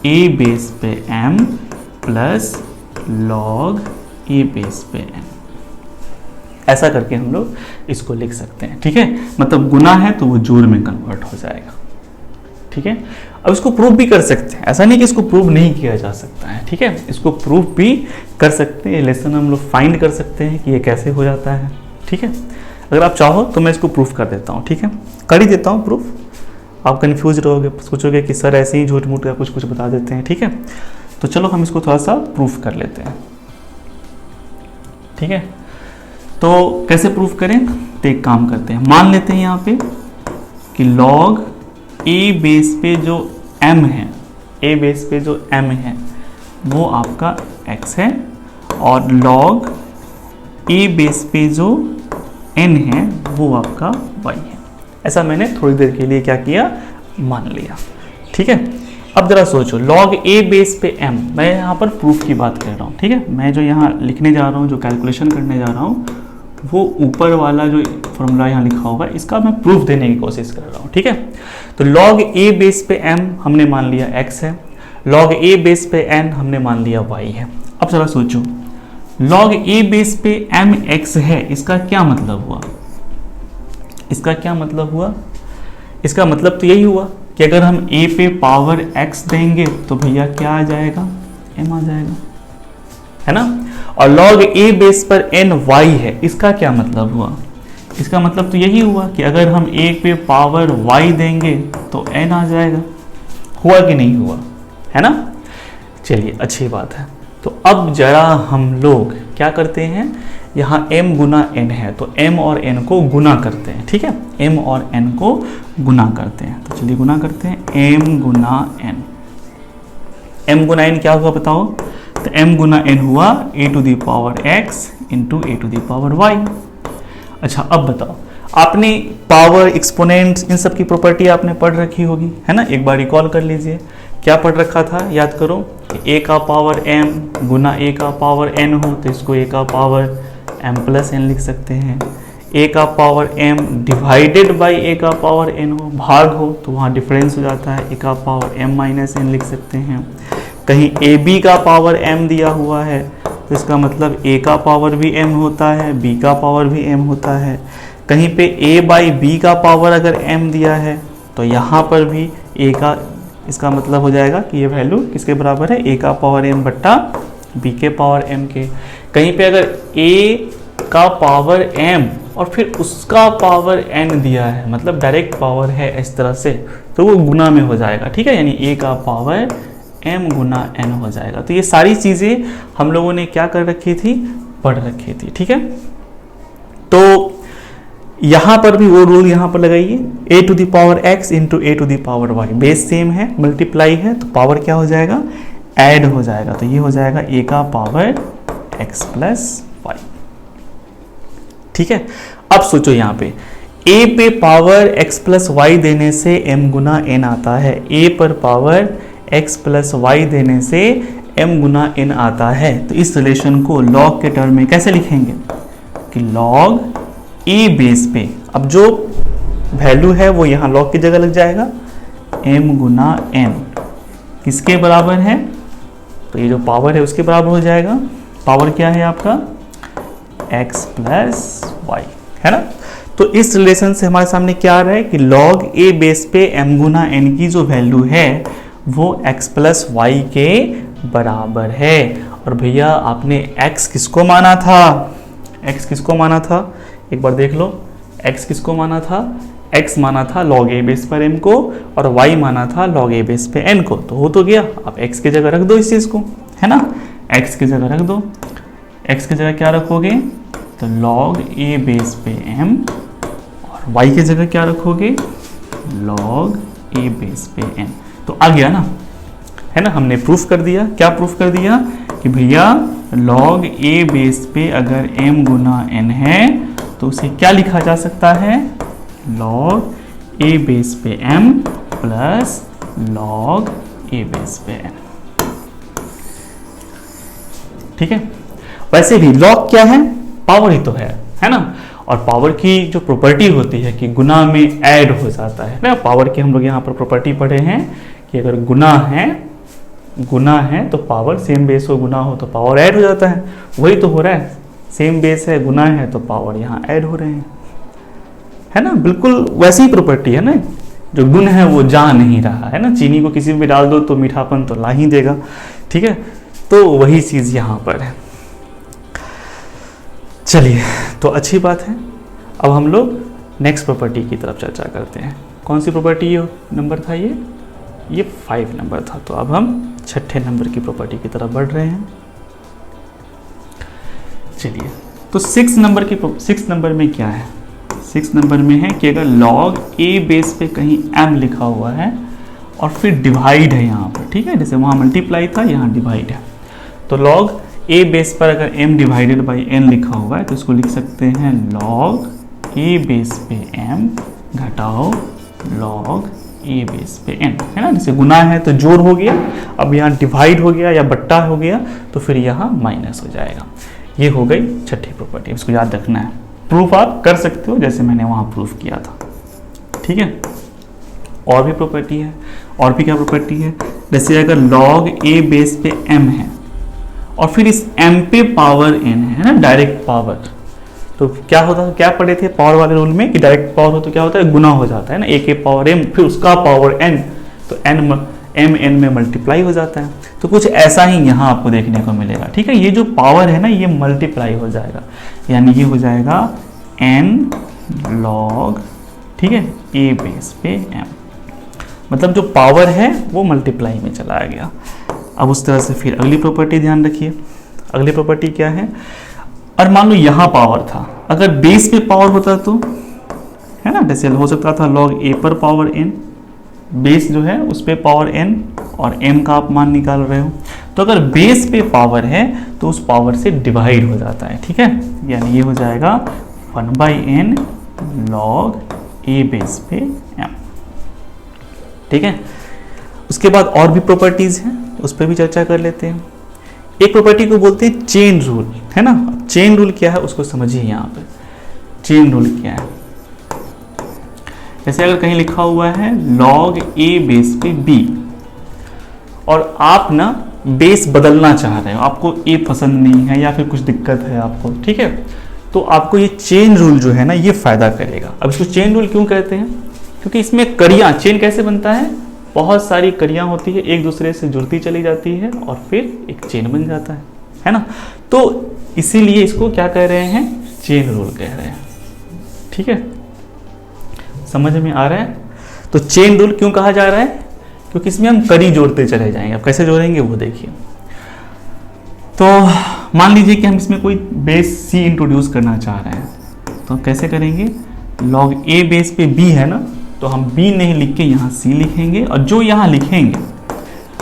a बेस पे m plus log a base पे n, ऐसा करके हम लोग इसको लिख सकते हैं, ठीक है। मतलब गुना है तो वो जोड़ में कन्वर्ट हो जाएगा, ठीक है। अब इसको प्रूव भी कर सकते हैं, ऐसा नहीं कि इसको प्रूव नहीं किया जा सकता है, ठीक है। इसको प्रूव भी कर सकते हैं, लेसन हम लोग फाइंड कर सकते हैं कि ये कैसे हो जाता है, ठीक है। अगर आप चाहो तो मैं इसको प्रूफ कर देता हूँ, ठीक है, कर ही देता हूँ प्रूफ। आप कंफ्यूज रहोगे, सोचोगे कि सर ऐसे ही झूठ मूठ का कुछ बता देते हैं, ठीक है। तो चलो हम इसको थोड़ा सा प्रूफ कर लेते हैं, ठीक है। तो कैसे प्रूफ करें? तो एक काम करते हैं, मान लेते हैं यहाँ पे कि log a बेस पे जो m है, a बेस पे जो m है वो आपका x है, और log a बेस पे जो n है वो आपका y है। ऐसा मैंने थोड़ी देर के लिए क्या किया, मान लिया, ठीक है। अब जरा सोचो, log a बेस पे m, मैं यहाँ पर प्रूफ की बात कर रहा हूँ, ठीक है। मैं जो यहाँ लिखने जा रहा हूँ, जो कैलकुलेशन करने जा रहा हूँ, वो ऊपर वाला जो फॉर्मूला यहाँ लिखा होगा इसका मैं प्रूफ देने की कोशिश कर रहा हूँ, ठीक है। तो log a बेस पे m हमने मान लिया x है, log a बेस पे n हमने मान लिया y है। अब जरा सोचो, log a बेस पे m x है, इसका क्या मतलब हुआ? इसका क्या मतलब हुआ? इसका मतलब तो यही हुआ कि अगर हम a पे पावर x देंगे तो भैया क्या आ जाएगा, m आ जाएगा, है ना। और log a बेस पर n y है, इसका क्या मतलब हुआ? इसका मतलब तो यही हुआ कि अगर हम a पे पावर y देंगे तो n आ जाएगा। हुआ कि नहीं हुआ, है ना। चलिए, अच्छी बात है। तो अब जरा हम लोग क्या करते हैं, यहाँ m गुना n है तो m और n को गुना करते हैं, ठीक है। m और n को गुना करते हैं, तो चलिए गुना करते हैं, m गुना n। m गुना n क्या हुआ बताओ? तो m गुना n हुआ a to the power x into a to the power y। अच्छा, अब बताओ, आपने पावर, एक्सपोनेंट्स, इन सब की प्रॉपर्टी आपने पढ़ रखी होगी, है ना। एक बार रिकॉल कर लीजिए, क्या पढ़ रखा था, याद करो कि a का पावर m गुना a का पावर n हो तो इसको a का पावर m प्लस n लिख सकते हैं। a का power m divided by a का पावर n हो, भाग हो तो वहाँ डिफरेंस हो जाता है, a का पावर m माइनस n लिख सकते हैं। कहीं ए बी का पावर m दिया हुआ है तो इसका मतलब a का पावर भी m होता है, b का पावर भी m होता है। कहीं पे a बाई बी का पावर अगर m दिया है तो यहाँ पर भी a का, इसका मतलब हो जाएगा कि ये वैल्यू किसके बराबर है, a का पावर m बट्टा b के पावर m के। कहीं पे अगर a का पावर m और फिर उसका पावर n दिया है, मतलब डायरेक्ट पावर है इस तरह से, तो वो गुना में हो जाएगा, ठीक है, यानी a का पावर m गुना n हो जाएगा। तो ये सारी चीज़ें हम लोगों ने क्या कर रखी थी, पढ़ रखी थी, ठीक है। तो यहाँ पर भी वो रूल यहाँ पर लगाइए, a to the power x into a to the power y, base same है, मल्टीप्लाई है, तो पावर क्या हो जाएगा, ऐड हो जाएगा। तो ये हो जाएगा a का पावर x प्लस वाई, ठीक है। अब सोचो यहाँ पे a पे पावर x प्लस वाई देने से m गुना n आता है, a पर पावर x प्लस वाई देने से m गुना n आता है। तो इस रिलेशन को लॉग के टर्म में कैसे लिखेंगे कि लॉग a बेस पे, अब जो वैल्यू है वो यहाँ लॉग की जगह लग जाएगा, m गुना n किसके बराबर है, तो ये जो पावर है उसके बराबर हो जाएगा। पावर क्या है आपका, x प्लस वाई, है ना। तो इस रिलेशन से हमारे सामने क्या आ रहा है कि log a बेस पे m गुना n की जो वैल्यू है वो x प्लस वाई के बराबर है। और भैया आपने x किसको माना था, x किसको माना था, एक बार देख लो, x किसको माना था, x माना था log a बेस पर m को और y माना था log a बेस पे n को। तो हो तो गया, अब x की जगह रख दो इस चीज़ को, है ना, x की जगह रख दो। x की जगह क्या रखोगे, तो log a बेस पे m, और y की जगह क्या रखोगे, log a बेस पे n। तो आ गया ना, है ना, हमने प्रूफ कर दिया। क्या प्रूफ कर दिया कि भैया log a बेस पे अगर m गुना n है तो उसे क्या लिखा जा सकता है, log a बेस पे m plus log a base पे n, ठीक है। वैसे भी log क्या है, पावर ही तो है ना। और पावर की जो प्रॉपर्टी होती है कि गुना में ऐड हो जाता है ना, पावर की हम लोग यहाँ पर प्रॉपर्टी पढ़े हैं कि अगर गुना है तो पावर सेम बेस हो, गुना हो तो पावर ऐड हो जाता है, वही तो हो रहा है, सेम बेस है, गुना है तो पावर यहाँ ऐड हो रहे हैं, है ना। बिल्कुल वैसी ही प्रॉपर्टी है ना, जो गुण है वो जा नहीं रहा है ना, चीनी को किसी में डाल दो तो मीठापन तो ला ही देगा, ठीक है। तो वही चीज़ यहाँ पर है। चलिए, तो अच्छी बात है। अब हम लोग नेक्स्ट प्रॉपर्टी की तरफ चर्चा करते हैं। कौन सी प्रॉपर्टी ये नंबर था, ये 5 नंबर था। तो अब हम छठे नंबर की प्रॉपर्टी की तरफ बढ़ रहे हैं। चलिए, तो 6 नंबर में क्या है, 6 नंबर में है कि अगर log a बेस पे कहीं m लिखा हुआ है और फिर डिवाइड है यहाँ पर, ठीक है, जैसे वहाँ मल्टीप्लाई था यहाँ डिवाइड है, तो log a बेस पर अगर m डिवाइडेड बाई n लिखा हुआ है तो इसको लिख सकते हैं log a बेस पे m घटाओ log a बेस पे n, है ना। जैसे गुना है तो जोड़ हो गया, अब यहाँ डिवाइड हो गया या बट्टा हो गया तो फिर यहाँ माइनस हो जाएगा। ये हो गई छठी प्रॉपर्टी, इसको याद रखना है। प्रूफ आप कर सकते हो जैसे मैंने वहाँ प्रूफ किया था, ठीक है। और भी प्रॉपर्टी है, और भी क्या प्रॉपर्टी है, जैसे अगर log a बेस पे m है और फिर इस m पे पावर n है ना, डायरेक्ट पावर, तो क्या होता है, क्या पढ़े थे पावर वाले रूल में कि डायरेक्ट पावर हो तो क्या होता है, गुना हो जाता है ना, a के पावर m फिर उसका पावर n, तो m n में मल्टीप्लाई हो जाता है। तो कुछ ऐसा ही यहाँ आपको देखने को मिलेगा, ठीक है। ये जो पावर है ना ये मल्टीप्लाई हो जाएगा, यानी ये हो जाएगा n log, ठीक है, a बेस पे m, मतलब जो पावर है वो मल्टीप्लाई में चला गया। अब उस तरह से फिर अगली प्रॉपर्टी ध्यान रखिए, अगली प्रॉपर्टी क्या है, और मान लो यहाँ पावर था, अगर बेस पे पावर होता तो, है ना, जैसे हो सकता था log a पर पावर n, बेस जो है उस पर पावर n और m का आप मान निकाल रहे हो, तो अगर बेस पे पावर है तो उस पावर से डिवाइड हो जाता है, ठीक है, यानी ये हो जाएगा 1/n log a बेस पे m, ठीक है। उसके बाद और भी प्रॉपर्टीज हैं, उस पर भी चर्चा कर लेते हैं। एक प्रॉपर्टी को बोलते हैं चेन रूल, है ना। चेन रूल क्या है उसको समझिए। यहाँ पे चेन रूल क्या है, जैसे अगर कहीं लिखा हुआ है log a बेस पे b और आप ना बेस बदलना चाह रहे हो, आपको a पसंद नहीं है या फिर कुछ दिक्कत है आपको, ठीक है, तो आपको ये चेन रूल जो है ना ये फायदा करेगा। अब इसको चेन रूल क्यों कहते हैं? क्योंकि इसमें कड़ियाँ, चेन कैसे बनता है, बहुत सारी कड़ियाँ होती है, एक दूसरे से जुड़ती चली जाती है और फिर एक चेन बन जाता है ना। तो इसीलिए इसको क्या कह रहे हैं, चेन रूल कह रहे हैं। ठीक है, समझ में आ रहा है? तो चेन रूल क्यों कहा जा रहा है? क्योंकि इसमें हम कड़ी जोड़ते चले जाएंगे। अब कैसे जोड़ेंगे वो देखिए। तो मान लीजिए कि हम इसमें कोई बेस सी इंट्रोड्यूस करना चाह रहे हैं, तो हम कैसे करेंगे, लॉग ए बेस पे बी है ना, तो हम बी नहीं लिख के यहाँ सी लिखेंगे और जो यहाँ लिखेंगे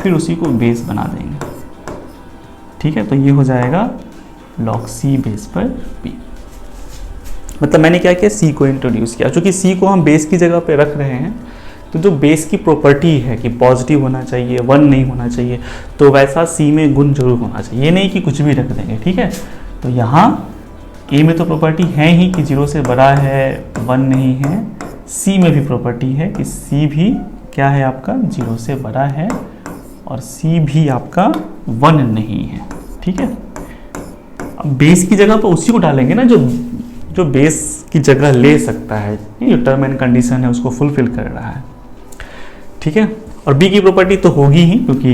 फिर उसी को बेस बना देंगे। ठीक है, तो ये हो जाएगा लॉग सी बेस पर बी। मतलब मैंने क्या किया, सी को इंट्रोड्यूस किया। चूंकि सी को हम बेस की जगह पे रख रहे हैं, तो जो बेस की प्रॉपर्टी है कि पॉजिटिव होना चाहिए, 1 नहीं होना चाहिए, तो वैसा सी में गुण जरूर होना चाहिए। ये नहीं कि कुछ भी रख देंगे। ठीक है, तो यहाँ ए में तो प्रॉपर्टी है ही कि 0 से बड़ा है, 1 नहीं है। सी में भी प्रॉपर्टी है कि सी भी क्या है आपका, 0 से बड़ा है और सी भी आपका 1 नहीं है। ठीक है, अब बेस की जगह पर उसी को डालेंगे ना जो बेस की जगह ले सकता है, जो टर्म एंड कंडीशन है उसको फुलफिल कर रहा है। ठीक है, और बी की प्रॉपर्टी तो होगी ही, क्योंकि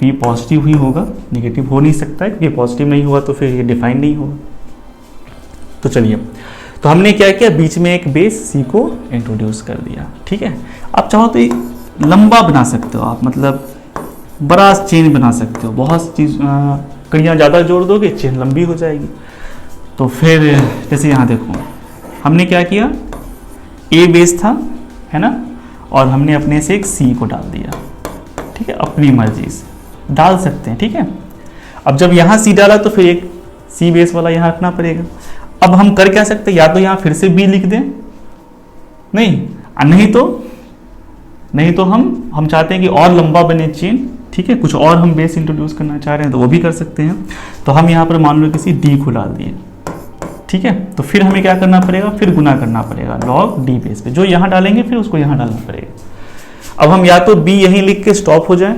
बी पॉजिटिव ही होगा, नेगेटिव हो नहीं सकता है, क्योंकि पॉजिटिव नहीं हुआ तो फिर ये डिफाइन नहीं होगा। तो चलिए, तो हमने क्या किया, बीच में एक बेस सी को इंट्रोड्यूस कर दिया। ठीक है, आप चाहो तो लंबा बना सकते हो आप, मतलब बड़ा चेन बना सकते हो। बहुत चीज कड़ियाँ ज़्यादा जोड़ दोगे, चेन लंबी हो जाएगी। तो फिर जैसे यहाँ देखो, हमने क्या किया, ए बेस था, है ना, और हमने अपने से एक सी को डाल दिया। ठीक है, अपनी मर्जी से डाल सकते हैं। ठीक है, अब जब यहाँ सी डाला तो फिर एक सी बेस वाला यहाँ रखना पड़ेगा। अब हम कर क्या सकते हैं, या तो यहाँ फिर से बी लिख दें, नहीं तो हम चाहते हैं कि और लंबा बने चेन। ठीक है, कुछ और हम बेस इंट्रोड्यूस करना चाह रहे हैं तो वो भी कर सकते हैं। तो हम यहाँ पर मान लो किसी डी को डाल दिए। ठीक है, तो फिर हमें क्या करना पड़ेगा, फिर गुना करना पड़ेगा लॉग डी बेस पे। जो यहाँ डालेंगे फिर उसको यहाँ डालना पड़ेगा। अब हम या तो बी यहीं लिख के स्टॉप हो जाए,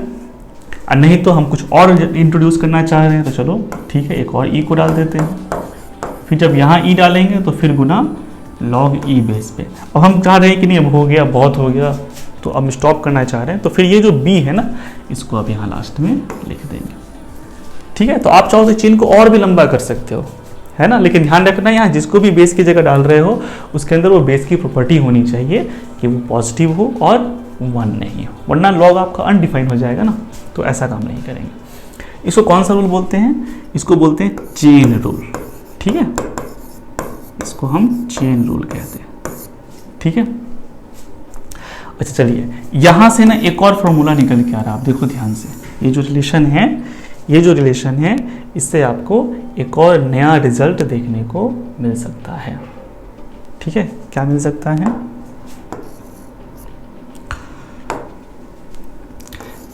और नहीं तो हम कुछ और इंट्रोड्यूस करना चाह रहे हैं, तो चलो ठीक है, एक और ई को डाल देते हैं। फिर जब यहाँ ई डालेंगे तो फिर गुना लॉग ई बेस पे। अब हम चाह रहे हैं कि नहीं, अब हो गया, बहुत हो गया, तो अब स्टॉप करना चाह रहे हैं, तो फिर ये जो बी है ना, इसको अब यहाँ लास्ट में लिख देंगे। ठीक है, तो आप चाहो तो चेन को और भी लंबा कर सकते हो, है ना, लेकिन ध्यान रखना यहाँ जिसको भी बेस की जगह डाल रहे हो उसके अंदर वो बेस की प्रॉपर्टी होनी चाहिए कि वो पॉजिटिव हो और 1 नहीं हो, वरना लॉग आपका अनडिफाइन हो जाएगा ना। तो ऐसा काम नहीं करेंगे। इसको कौन सा रूल बोलते हैं, इसको बोलते हैं चेन रूल। ठीक है, इसको हम चेन रूल कहते हैं। ठीक है, अच्छा चलिए, यहां से ना एक और फॉर्मूला निकल के आ रहा है, आप देखो ध्यान से। ये जो रिलेशन है इससे आपको एक और नया रिजल्ट देखने को मिल सकता है। ठीक है, क्या मिल सकता है,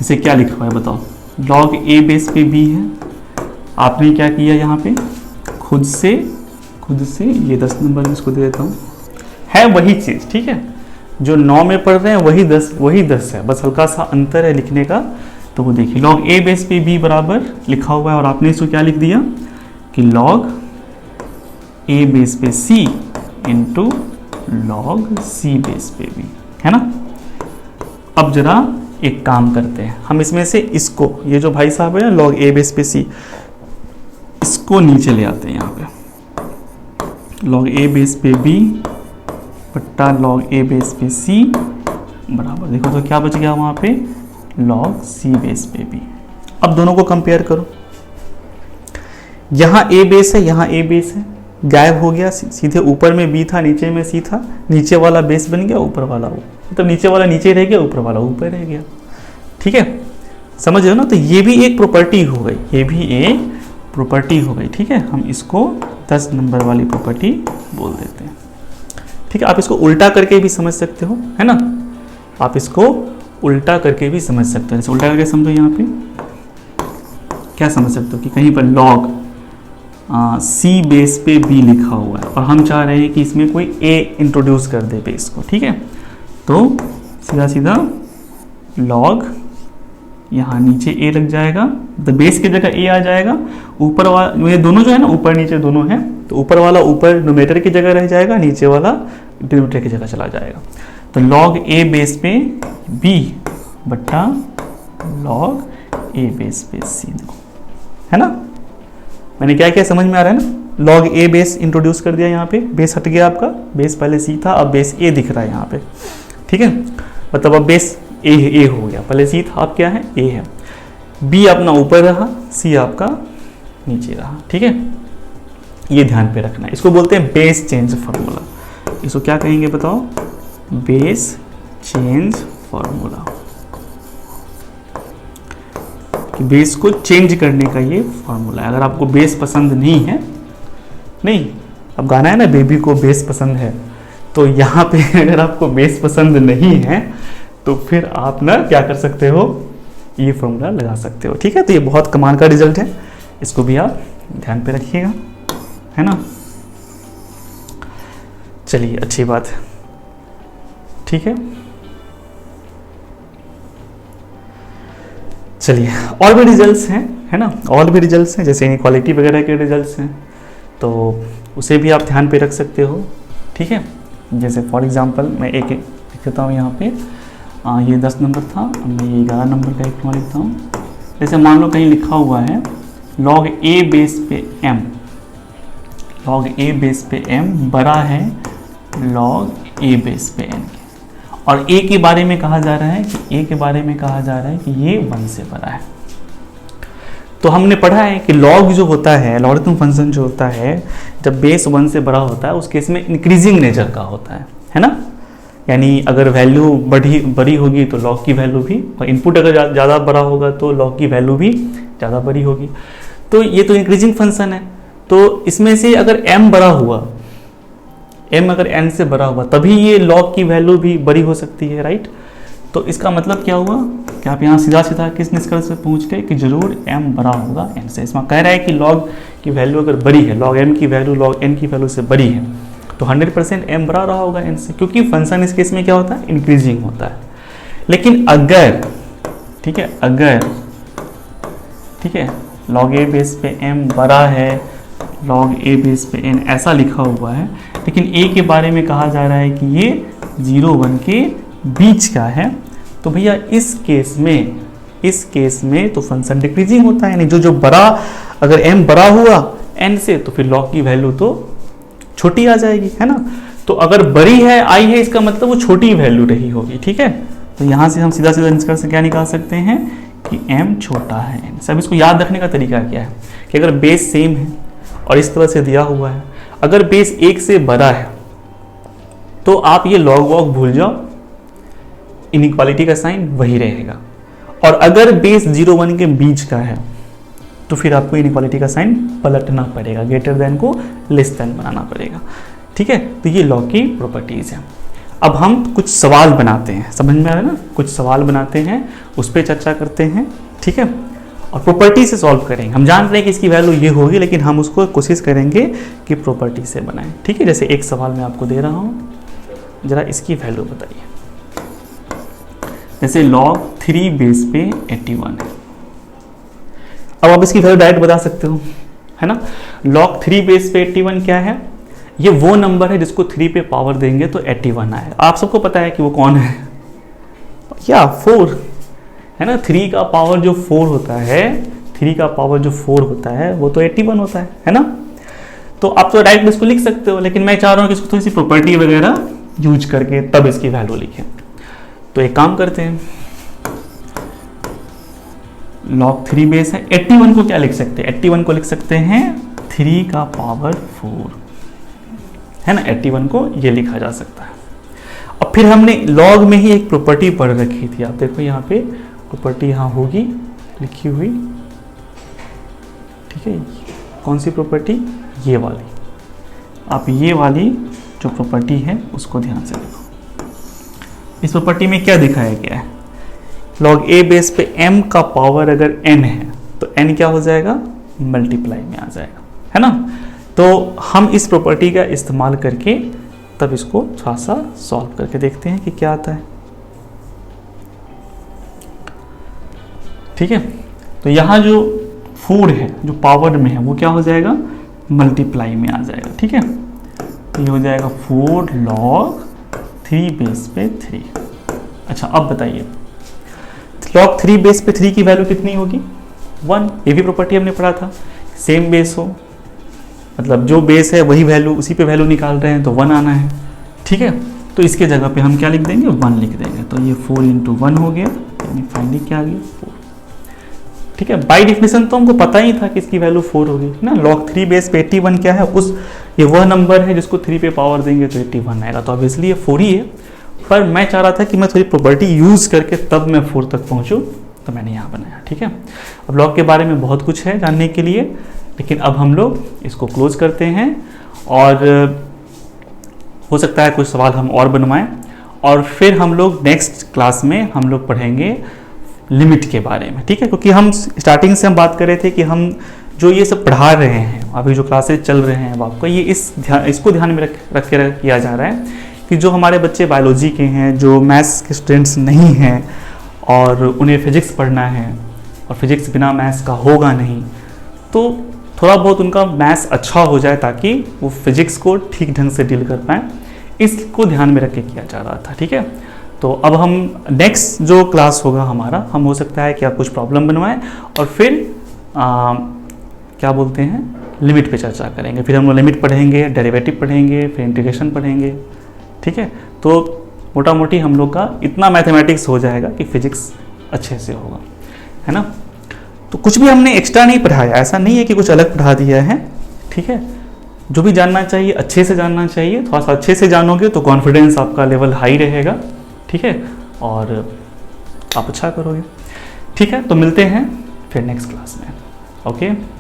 इसे क्या लिखा हुआ है बताओ, लॉग ए बेस पे बी है। आपने क्या किया, यहाँ पे खुद से ये 10 नंबर में इसको दे देता हूँ, है वही चीज। ठीक है, जो 9 में पढ़ रहे हैं वही 10 है, बस हल्का सा अंतर है लिखने का। तो वो देखिए, लॉग ए बेस पे बी बराबर लिखा हुआ है, और आपने इसको क्या लिख दिया कि लॉग ए बेस पे सी इंटू लॉग सी बेस पे बी, है ना। अब जरा एक काम करते हैं, हम इसमें से इसको, ये जो भाई साहब है लॉग ए बेस पे सी, इसको नीचे ले आते हैं यहाँ पे, लॉग ए बेस पे बी बट्टा लॉग ए बेस पे सी बराबर, देखो तो क्या बच गया वहाँ पे, लॉग सी बेस पे बी। अब दोनों को कंपेयर करो, यहाँ ए बेस है, यहाँ ए बेस है, गायब हो गया, सीधे ऊपर में बी था, नीचे में सी था, नीचे वाला बेस बन गया, ऊपर वाला वो, मतलब नीचे वाला नीचे रह गया, ऊपर वाला ऊपर रह गया। ठीक है, समझ रहे हो ना। तो ये भी एक प्रॉपर्टी हो गई, ये भी एक प्रॉपर्टी हो गई। ठीक है, हम इसको 10 नंबर वाली प्रॉपर्टी बोल देते हैं। ठीक है, आप इसको उल्टा करके भी समझ सकते हो, है ना, आप इसको उल्टा करके भी समझ सकते हो। जैसे उल्टा करके समझो, यहाँ पे क्या समझ सकते हो कि कहीं पर लॉग सी बेस पे बी लिखा हुआ है और हम चाह रहे हैं कि इसमें कोई ए इंट्रोड्यूस कर दे बेस को। ठीक है, तो सीधा सीधा लॉग यहाँ नीचे ए लग जाएगा, द बेस की जगह ए आ जाएगा, ऊपर वाला ये दोनों जो है ना ऊपर नीचे दोनों है, तो ऊपर वाला ऊपर न्यूमरेटर की जगह रह जाएगा, नीचे वाला डिनोमिनेटर की जगह चला जाएगा। तो लॉग ए बेस पे बी बट्टा लॉग ए बेस पे सी, देखो है ना, मैंने क्या क्या समझ में आ रहा है ना। लॉग ए बेस इंट्रोड्यूस कर दिया, यहाँ पे बेस हट गया आपका, बेस पहले सी था, अब बेस ए दिख रहा है यहाँ पे, ठीक है, मतलब अब बेस ए हो गया, पहले सी था अब क्या है ए है, बी अपना ऊपर रहा, सी आपका नीचे रहा, ठीक है, ये ध्यान पे रखना है। इसको बोलते हैं बेस चेंज फार्मूला, इसको क्या कहेंगे बताओ, बेस चेंज फार्मूला, कि बेस को चेंज करने का ये फार्मूला है। अगर आपको बेस पसंद नहीं है, नहीं अब गाना है ना बेबी को बेस पसंद है, तो यहाँ पे अगर आपको बेस पसंद नहीं है तो फिर आप ना क्या कर सकते हो, ये फॉर्मूला लगा सकते हो, ठीक है। तो ये बहुत कमाल का रिजल्ट है, इसको भी आप ध्यान पे रखिएगा, है ना। चलिए अच्छी बात है, ठीक है। चलिए और भी रिजल्ट्स हैं, है ना, और भी रिजल्ट्स हैं, जैसे इनइक्वालिटी वगैरह के रिजल्ट्स हैं, तो उसे भी आप ध्यान पे रख सकते हो, ठीक है। जैसे फॉर एग्जांपल मैं एक लिख देता हूँ यहाँ पे, ये 10 नंबर था, अब मैं ये 11 नंबर का एक लिखता हूँ। जैसे मान लो कहीं लिखा हुआ है लॉग ए बेस पे m, लॉग ए बेस पे m बड़ा है लॉग ए बेस पे n, और a के बारे में कहा जा रहा है कि a के बारे में कहा जा रहा है कि ये 1 से बड़ा है। तो हमने पढ़ा है कि लॉग जो होता है, लॉगरिथम फंक्शन जो होता है, जब बेस 1 से बड़ा होता है उस केस में इंक्रीजिंग नेचर का होता है ना, यानी अगर वैल्यू बड़ी होगी तो लॉग की वैल्यू भी, और इनपुट अगर ज़्यादा बड़ा होगा तो लॉग की वैल्यू भी ज़्यादा बड़ी होगी। तो ये तो इंक्रीजिंग फंक्शन है, तो इसमें से अगर m बड़ा हुआ, m अगर n से बड़ा हुआ तभी ये लॉग की वैल्यू भी बड़ी हो सकती है, राइट। तो इसका मतलब क्या हुआ कि आप यहाँ सीधा सीधा किस निष्कर्ष पे पहुँच गए कि जरूर m बड़ा होगा n से। इसमें कह रहा है कि लॉग की वैल्यू अगर बड़ी है, लॉग m की वैल्यू लॉग n की वैल्यू से बड़ी है, तो 100% m बड़ा रहा होगा n से, क्योंकि फंक्शन इस केस में क्या होता है, इंक्रीजिंग होता है। लेकिन अगर, ठीक है, अगर, ठीक है, लॉग ए बेस पे m बड़ा है लॉग ए बेस पे n ऐसा लिखा हुआ है, लेकिन a के बारे में कहा जा रहा है कि ये 0-1 के बीच का है, तो भैया इस केस में तो फंक्शन डिक्रीजिंग होता है, यानी जो बड़ा, अगर m बड़ा हुआ n से तो फिर लॉग की वैल्यू तो छोटी आ जाएगी, है ना। तो अगर बड़ी है आई है, इसका मतलब वो छोटी वैल्यू रही होगी, ठीक है। तो यहाँ से हम सीधा सीधा निष्कर्ष क्या निकाल सकते हैं कि m छोटा है n से। अब इसको याद रखने का तरीका क्या है कि अगर बेस सेम है और इस तरह से दिया हुआ है, अगर बेस 1 से बड़ा है तो आप ये लॉग वॉग भूल जाओ, इनइक्वालिटी का साइन वही रहेगा। और अगर बेस 0-1 के बीच का है तो फिर आपको इनइक्वालिटी का साइन पलटना पड़ेगा, ग्रेटर देन को लेस देन बनाना पड़ेगा, ठीक है। तो ये लॉ की प्रॉपर्टीज है। अब हम कुछ सवाल बनाते हैं, समझ में आ रहा है ना, कुछ सवाल बनाते हैं, उस पर चर्चा करते हैं, ठीक है, और प्रॉपर्टी से सॉल्व करेंगे। हम जान रहे हैं कि इसकी वैल्यू ये होगी, लेकिन हम उसको कोशिश करेंगे कि प्रॉपर्टी से बनाएं, ठीक है। जैसे एक सवाल मैं आपको दे रहा हूँ, जरा इसकी वैल्यू बताइए। जैसे log 3 बेस पे 81 है, अब आप इसकी वैल्यू डायरेक्ट बता सकते हो, है ना। log 3 बेस पे 81 क्या है, ये वो नंबर है जिसको 3 पे पावर देंगे तो 81 आए। आप सबको पता है कि वो कौन है, या 4 है ना। 3 का पावर जो 4 होता है, 3 का पावर जो 4 होता है वो तो 81 होता है ना। तो आप तो डायरेक्ट इसको लिख सकते हो, लेकिन मैं चाह रहा हूँ कि इसको थोड़ी सी प्रॉपर्टी वगैरह यूज करके तब इसकी वैल्यू लिखें। तो एक काम करते हैं, log 3 बेस है, 81 को क्या लिख सकते हैं, 81 को लिख सकते हैं 3 का पावर 4, है ना। 81 को ये लिखा जा सकता है। अब फिर हमने log में ही एक प्रॉपर्टी पढ़ रखी थी, आप देखो यहाँ पे प्रॉपर्टी यहाँ होगी लिखी हुई, ठीक है। कौन सी प्रॉपर्टी, ये वाली। आप ये वाली जो प्रॉपर्टी है उसको ध्यान से देखो। इस प्रॉपर्टी में क्या दिखाया गया है, log a बेस पे m का पावर अगर n है तो n क्या हो जाएगा, मल्टीप्लाई में आ जाएगा, है ना। तो हम इस प्रॉपर्टी का इस्तेमाल करके तब इसको थोड़ा सा सॉल्व करके देखते हैं कि क्या आता है। ठीक है, तो यहाँ जो 4 है जो पावर में है वो क्या हो जाएगा, मल्टीप्लाई में आ जाएगा। ठीक है, तो ये हो जाएगा 4 log 3 बेस पे 3। अच्छा अब बताइए log 3 बेस पे 3 की वैल्यू कितनी होगी, 1। ये भी प्रॉपर्टी हमने पढ़ा था, सेम बेस हो, मतलब जो बेस है वही वैल्यू, उसी पे वैल्यू निकाल रहे हैं तो 1 आना है। ठीक है, तो इसके जगह पे हम क्या लिख देंगे, 1 लिख देंगे। तो ये 4 × 1 हो गया, यानी फाइनली क्या आ गया, 4। ठीक है, बाय डेफिनेशन तो हमको पता ही था कि इसकी वैल्यू 4 होगी ना। log 3 बेस पे 81 क्या है, उस ये वह नंबर है जिसको 3 पे पावर देंगे तो 81 आएगा, तो ऑब्वियसली ये 4 ही है। पर मैं चाह रहा था कि मैं थोड़ी प्रॉपर्टी यूज़ करके तब मैं 4 तक पहुँचूँ, तो मैंने यहाँ बनाया। ठीक है, अब log के बारे में बहुत कुछ है जानने के लिए, लेकिन अब हम लोग इसको क्लोज करते हैं और हो सकता है कुछ सवाल हम और बनवाएं, और फिर हम लोग नेक्स्ट क्लास में हम लोग पढ़ेंगे लिमिट के बारे में। ठीक है, क्योंकि हम स्टार्टिंग से हम बात कर रहे थे कि हम जो ये सब पढ़ा रहे हैं, अभी जो क्लासेस चल रहे हैं, अब आपको ये इसको ध्यान में रख के किया जा रहा है कि जो हमारे बच्चे बायोलॉजी के हैं, जो मैथ्स के स्टूडेंट्स नहीं हैं और उन्हें फिजिक्स पढ़ना है और फिजिक्स बिना मैथ्स का होगा नहीं, तो थोड़ा बहुत उनका मैथ्स अच्छा हो जाए ताकि वो फिजिक्स को ठीक ढंग से डील कर पाएँ, इसको ध्यान में रख के किया जा रहा था। ठीक है, तो अब हम नेक्स्ट जो क्लास होगा हमारा, हम हो सकता है कि आप कुछ प्रॉब्लम बनवाएं और फिर क्या बोलते हैं, लिमिट पे चर्चा करेंगे। फिर हम लोग लिमिट पढ़ेंगे, डेरिवेटिव पढ़ेंगे, फिर इंटीग्रेशन पढ़ेंगे। ठीक है, तो मोटा मोटी हम लोग का इतना मैथमेटिक्स हो जाएगा कि फिजिक्स अच्छे से होगा, है ना। तो कुछ भी हमने एक्स्ट्रा नहीं पढ़ाया, ऐसा नहीं है कि कुछ अलग पढ़ा दिया है। ठीक है, जो भी जानना चाहिए अच्छे से जानना चाहिए, थोड़ा सा अच्छे से जानोगे तो कॉन्फिडेंस आपका लेवल हाई रहेगा। ठीक है, और आप अच्छा करोगे। ठीक है, तो मिलते हैं फिर नेक्स्ट क्लास में। ओके।